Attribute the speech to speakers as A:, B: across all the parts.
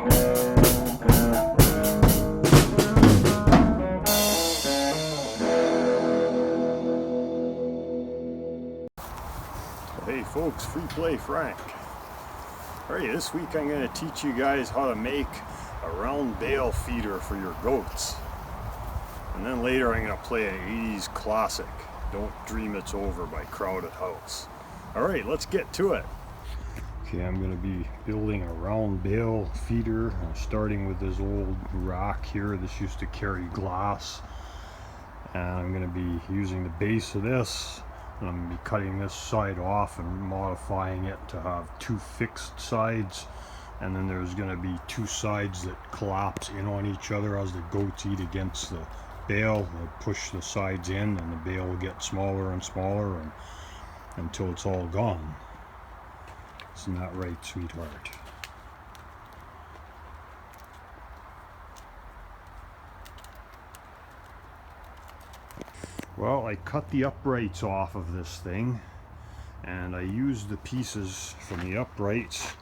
A: Hey folks, Free Play Frank. Alright, this week I'm going to teach you guys how to make a round bale feeder for your goats. And then later I'm going to play an 80s classic, Don't Dream It's Over by Crowded House. Alright, let's get to it. Okay, I'm going to be building a round bale feeder. I'm starting with this old rack here. This used to carry glass. And I'm going to be using the base of this. I'm going to be cutting this side off and modifying it to have two fixed sides, and then there's going to be two sides that collapse in on each other as the goats eat against the bale. They'll push the sides in and the bale will get smaller and smaller until it's all gone. Isn't that right, sweetheart? Well, I cut the uprights off of this thing, and I used the pieces from the uprights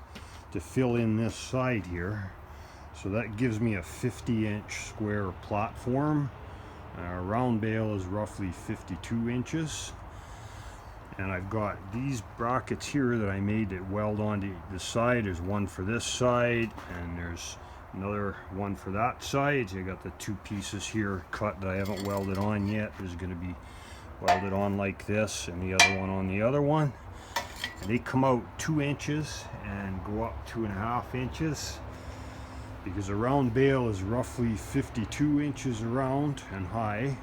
A: to fill in this side here. So that gives me a 50-inch square platform. A round bale is roughly 52 inches. And I've got these brackets here that I made that weld onto the side. There's one for this side, and there's another one for that side. So I got the two pieces here cut that I haven't welded on yet. There's going to be welded on like this, and the other one on the other one. And they come out 2 inches and go up 2.5 inches, because a round bale is roughly 52 inches around and high.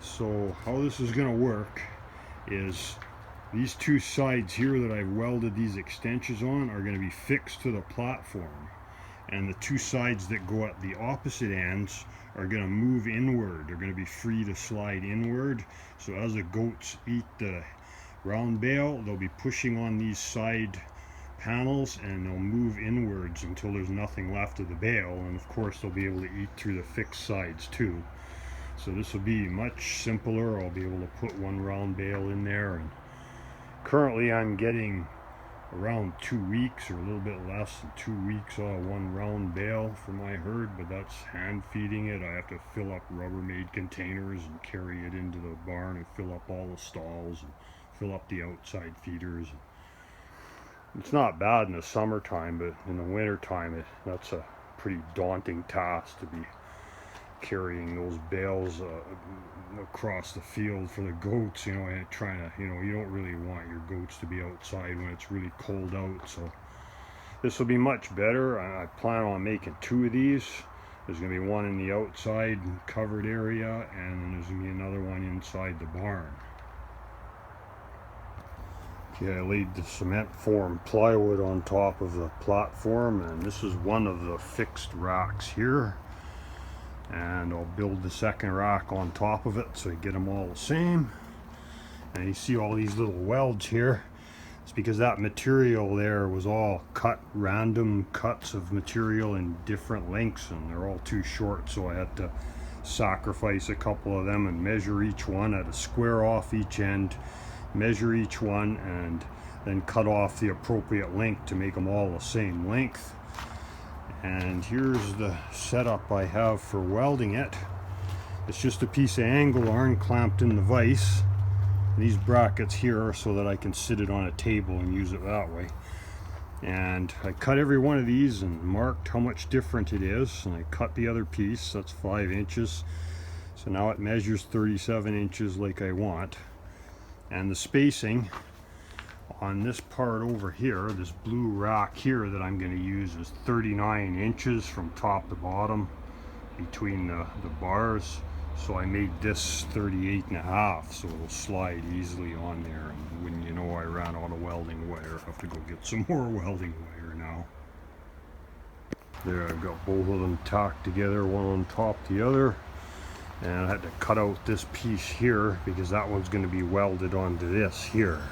A: So how this is going to work is these two sides here that I've welded these extensions on are going to be fixed to the platform. And the two sides that go at the opposite ends are going to move inward. They're going to be free to slide inward. So as the goats eat the round bale, they'll be pushing on these side panels and they'll move inwards until there's nothing left of the bale. And of course they'll be able to eat through the fixed sides too. So this will be much simpler. I'll be able to put one round bale in there. And currently I'm getting around 2 weeks, or a little bit less than 2 weeks, one round bale for my herd, but that's hand feeding it. I have to fill up Rubbermaid containers and carry it into the barn and fill up all the stalls and fill up the outside feeders. It's not bad in the summertime, but in the wintertime that's a pretty daunting task to be carrying those bales across the field for the goats, and trying to, you don't really want your goats to be outside when it's really cold out. So this will be much better. I plan on making 2 of these. There's going to be one in the outside covered area, and then there's going to be another one inside the barn. Okay, I laid the cement form plywood on top of the platform, and this is one of the fixed racks here. And I'll build the second rack on top of it so you get them all the same. And you see all these little welds here. It's because that material there was all cut, random cuts of material in different lengths, and they're all too short, so I had to sacrifice a couple of them and measure each one at a square off each end, measure each one, and then cut off the appropriate length to make them all the same length. And here's the setup I have for welding it. It's just a piece of angle iron clamped in the vise. These brackets here are so that I can sit it on a table and use it that way. And I cut every one of these and marked how much different it is, and I cut the other piece. That's 5 inches. So now it measures 37 inches like I want. And the spacing on this part over here, this blue rack here that I'm going to use, is 39 inches from top to bottom between the bars. So I made this 38.5, so it'll slide easily on there. And wouldn't you know, I ran out of welding wire. I have to go get some more welding wire now. There, I've got both of them tacked together, one on top of the other. And I had to cut out this piece here because that one's going to be welded onto this here.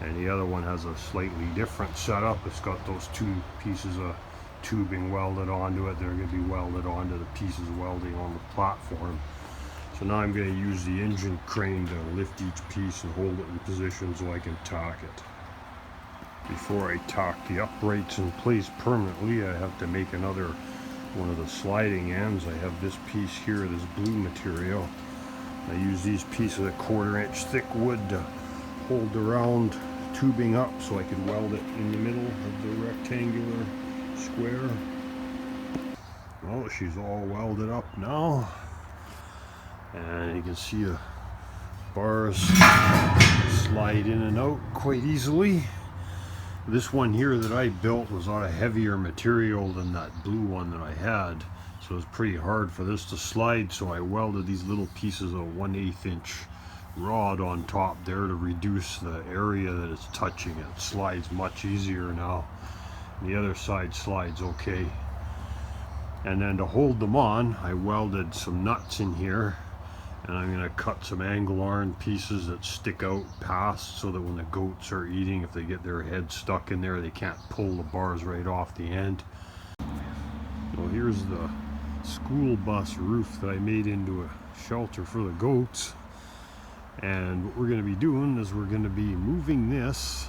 A: And the other one has a slightly different setup. It's got those 2 pieces of tubing welded onto it. They're going to be welded onto the pieces welding on the platform. So now I'm going to use the engine crane to lift each piece and hold it in position so I can tack it. Before I tack the uprights in place permanently, I have to make another one of the sliding ends. I have this piece here, this blue material. I use these pieces of 1/4 inch thick wood to hold the round tubing up so I could weld it in the middle of the rectangular square. Well, she's all welded up now, and you can see the bars slide in and out quite easily. This one here that I built was on a heavier material than that blue one that I had, so it was pretty hard for this to slide, so I welded these little pieces of 1/8 inch rod on top there to reduce the area that it's touching. It slides much easier now. The other side slides okay. And then to hold them on, I welded some nuts in here, and I'm going to cut some angle iron pieces that stick out past so that when the goats are eating, if they get their head stuck in there, they can't pull the bars right off the end. So here's the school bus roof that I made into a shelter for the goats. And what we're going to be doing is we're going to be moving this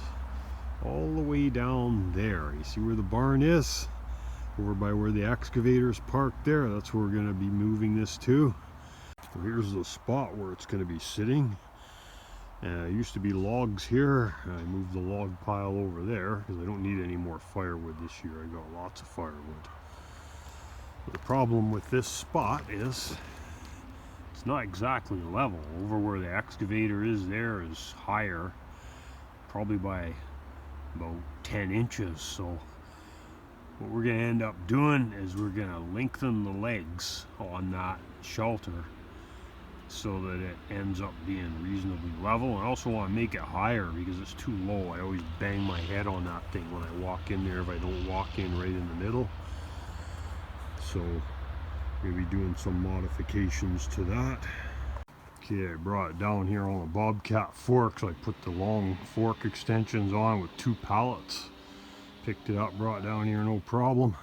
A: all the way down there. You see where the barn is? Over by where the excavator's parked there. That's where we're going to be moving this to. So here's the spot where it's going to be sitting. Used to be logs here. I moved the log pile over there because I don't need any more firewood this year. I got lots of firewood. But the problem with this spot is it's not exactly level. Over where the excavator is there is higher, probably by about 10 inches. So what we're going to end up doing is we're going to lengthen the legs on that shelter so that it ends up being reasonably level. I also want to make it higher because it's too low. I always bang my head on that thing when I walk in there if I don't walk in right in the middle. So maybe doing some modifications to that. Okay, I brought it down here on a bobcat fork, so I put the long fork extensions on with 2 pallets. Picked it up, brought it down here, no problem.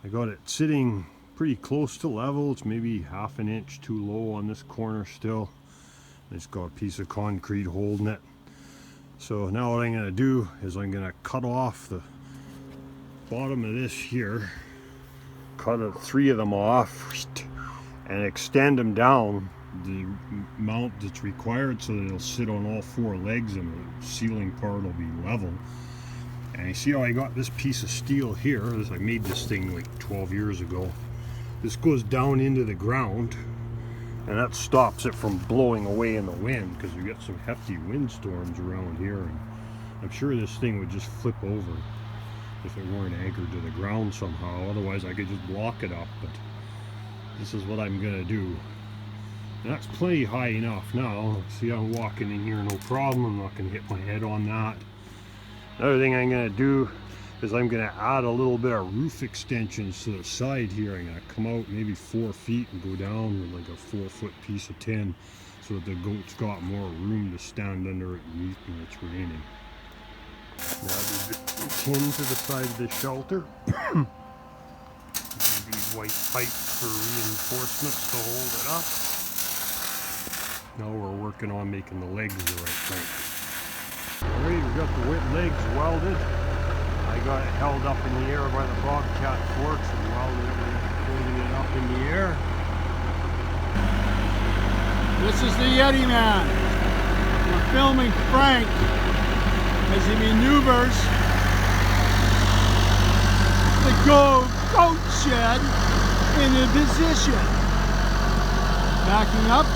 A: I got it sitting pretty close to level. It's maybe 1/2 inch too low on this corner still. It's got a piece of concrete holding it. So now what I'm going to do is I'm going to cut off the bottom of this here, cut 3 of them off, and extend them down the amount that's required so that it'll sit on all 4 legs and the ceiling part will be level. And you see how I got this piece of steel here? I made this thing like 12 years ago. This goes down into the ground, and that stops it from blowing away in the wind because we got some hefty windstorms around here, and I'm sure this thing would just flip over if it weren't anchored to the ground somehow. Otherwise I could just block it up, but this is what I'm gonna do. And that's plenty high enough now. See, I'm walking in here no problem. I'm not gonna hit my head on that. Another thing I'm gonna do is I'm gonna add a little bit of roof extensions to the side here. I'm gonna come out maybe 4 feet and go down with like a 4-foot piece of tin so that the goats got more room to stand under it and eat when it's raining. Now the tin to the side of the shelter. These white pipes for reinforcements to hold it up. Now we're working on making the legs the right length. Alright, we got the legs welded. I got it held up in the air by the bobcat forks and welded it, holding it up in the air.
B: This is the Yeti Man. We're filming Frank as he maneuvers the goat shed into position. Backing up.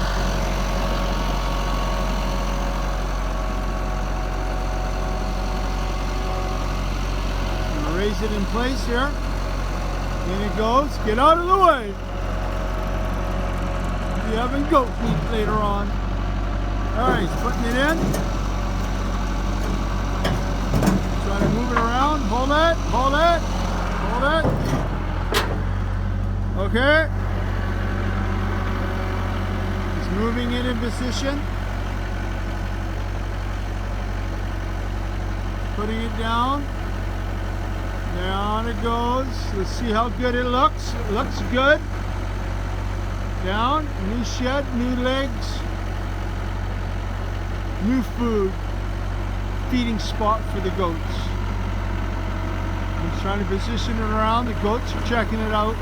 B: Raise it in place here. In it goes. Get out of the way. We'll be having goat meat later on. Alright, he's putting it in. Try to move it around. Hold it. Hold it. Hold it. Okay. He's moving it in position. Putting it down. Down it goes. Let's see how good it looks. It looks good. Down. New shed, new legs, new food. feeding spot for the goats. He's trying to position it around. The goats are checking it out.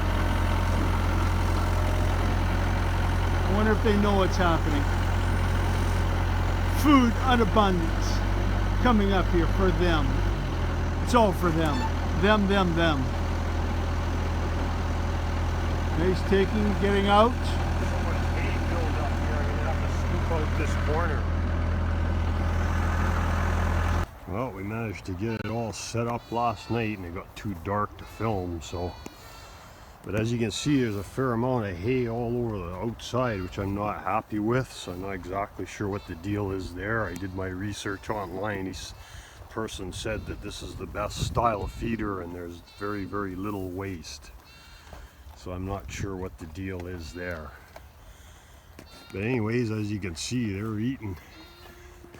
B: I wonder if they know what's happening. Food in abundance coming up here for them. It's all for them. Them. He's getting out.
A: So much hay filled up here, I'm gonna have to scoop out this corner. Well, we managed to get it all set up last night and it got too dark to film, so. But as you can see, there's a fair amount of hay all over the outside, which I'm not happy with, so I'm not exactly sure what the deal is there. I did my research online. This person said that this is the best style of feeder and there's very, very little waste. So I'm not sure what the deal is there. But anyways, as you can see, they're eating.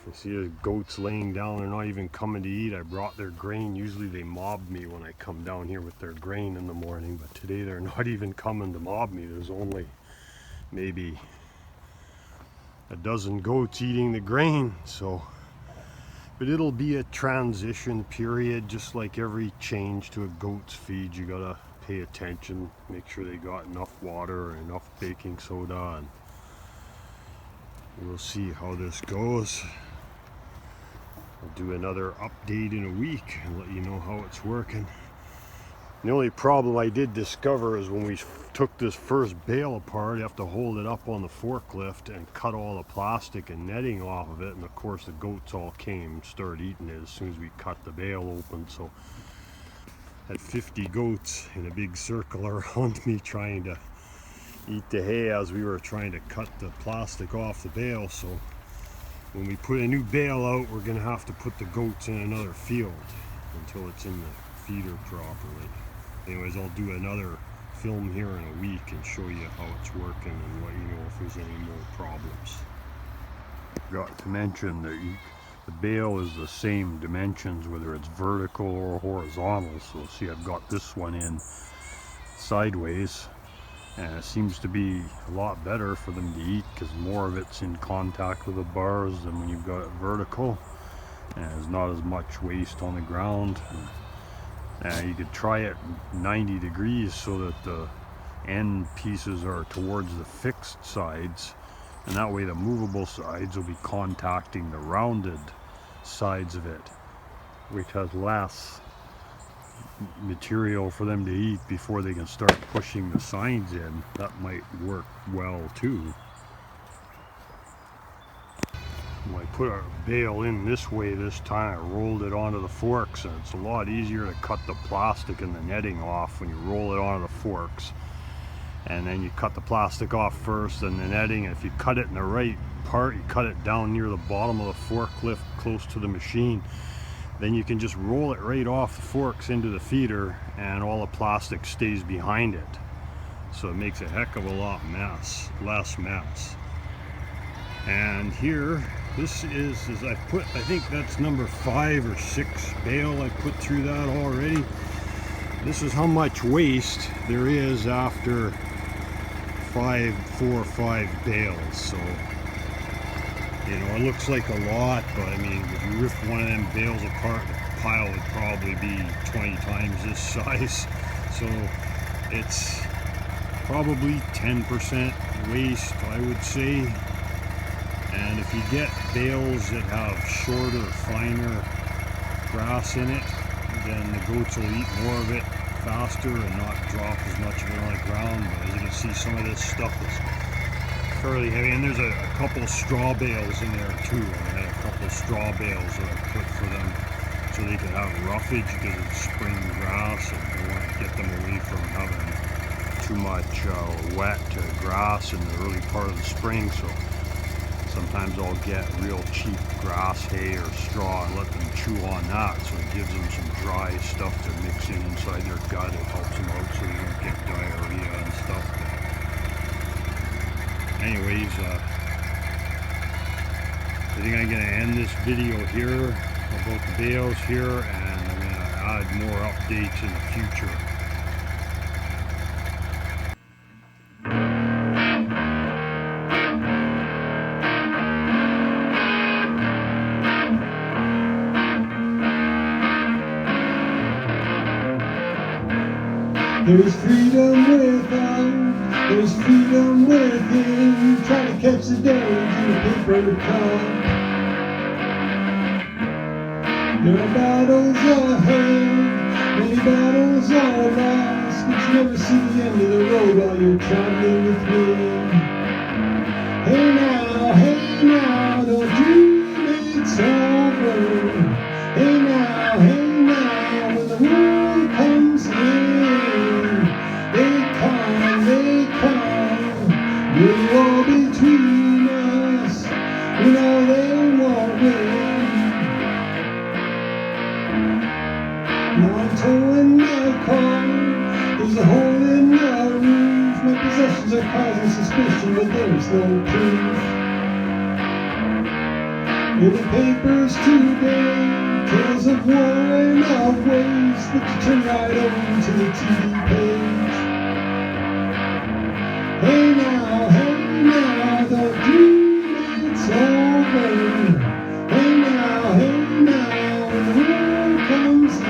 A: You see the goats laying down, they're not even coming to eat. I brought their grain. Usually they mob me when I come down here with their grain in the morning, but today they're not even coming to mob me. There's only maybe a dozen goats eating the grain, so. But it'll be a transition period, just like every change to a goat's feed. You gotta pay attention, make sure they got enough water and enough baking soda, and we'll see how this goes. I'll do another update in a week and let you know how it's working. The only problem I did discover is when we took this first bale apart, you have to hold it up on the forklift and cut all the plastic and netting off of it, and of course the goats all came and started eating it as soon as we cut the bale open. So I had 50 goats in a big circle around me trying to eat the hay as we were trying to cut the plastic off the bale. So when we put a new bale out, we're going to have to put the goats in another field until it's in the feeder properly. Anyways, I'll do another film here in a week and show you how it's working and let you know if there's any more problems. Forgot to mention that the bale is the same dimensions whether it's vertical or horizontal. So see, I've got this one in sideways, and it seems to be a lot better for them to eat because more of it's in contact with the bars than when you've got it vertical, and there's not as much waste on the ground. You could try it 90 degrees so that the end pieces are towards the fixed sides, and that way the movable sides will be contacting the rounded sides of it, which has less material for them to eat before they can start pushing the sides in. That might work well too. When I put our bale in this way this time, I rolled it onto the forks, and it's a lot easier to cut the plastic and the netting off when you roll it onto the forks. And then you cut the plastic off first and the netting, and if you cut it in the right part, you cut it down near the bottom of the forklift close to the machine, then you can just roll it right off the forks into the feeder and all the plastic stays behind it. So it makes a heck of a lot less mess. And here, this is I think that's number 5 or 6 bale I put through that already. This is how much waste there is after 4 or 5 bales. So, you know, it looks like a lot, but I mean, if you rip one of them bales apart, the pile would probably be 20 times this size. So it's probably 10% waste, I would say. And if you get bales that have shorter, finer grass in it, then the goats will eat more of it faster and not drop as much of it on the ground. But as you can see, some of this stuff is fairly heavy, and there's a couple of straw bales in there too. I had a couple of straw bales that I put for them so they could have roughage because it's spring grass, and I want to get them away from having too much wet grass in the early part of the spring. So sometimes I'll get real cheap grass hay or straw and let them chew on that, so it gives them some dry stuff to mix in inside their gut. It helps them out so they don't get diarrhea and stuff. But anyways, I think I'm going to end this video here about the bales here, and I'm going to add more updates in the future.
B: There's freedom without, there's freedom within. Try to catch the days in the paper cup. There are battles ahead, many battles are lost, but you never see the end of the road while you're traveling with me. Hey now, don't dream it's over. Hey now, when the world comes in, they come, we'll all between us, we know they won't win. Now I'm towing my car, there's a hole in the roof, my possessions are causing suspicion, but there's no proof. In the papers today, tales of war and of waste, but you turn right over to the TV page. Hey now, don't dream it's over. Hey now, when the world comes in,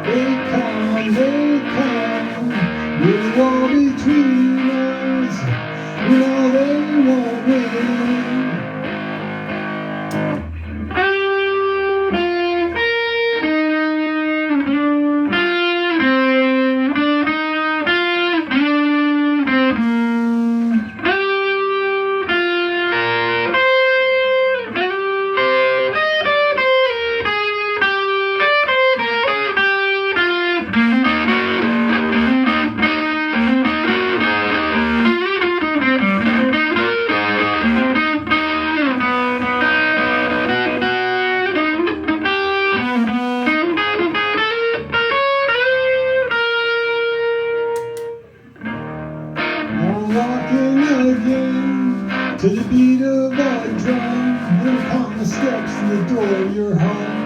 B: they come, we'll all between us, we know they won't win. Walking again to the beat of a drum, and I'm counting the steps to the door of your home.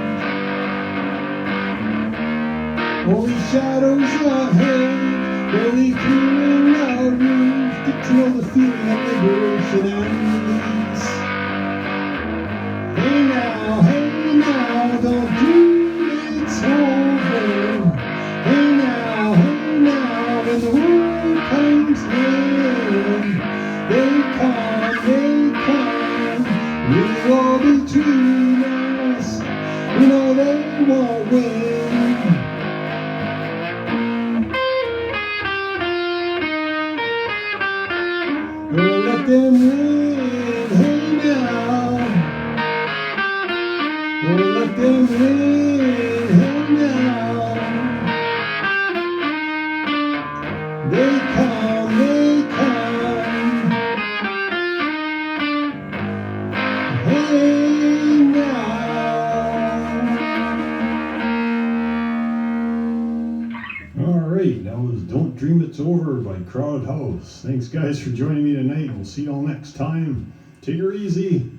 B: Only shadows ahead, barely clearing the roof. Get to know the feeling of liberation and release. Hey now, don't dream it's over. Hey now, when the world comes in, they come, we're all between us, we know they won't win. Don't let them win, hey now, don't let them win, hey now. They come, hey now. Alright, that was Don't Dream It's Over by Crowd House. Thanks guys for joining me tonight. We'll see y'all next time. Take her easy.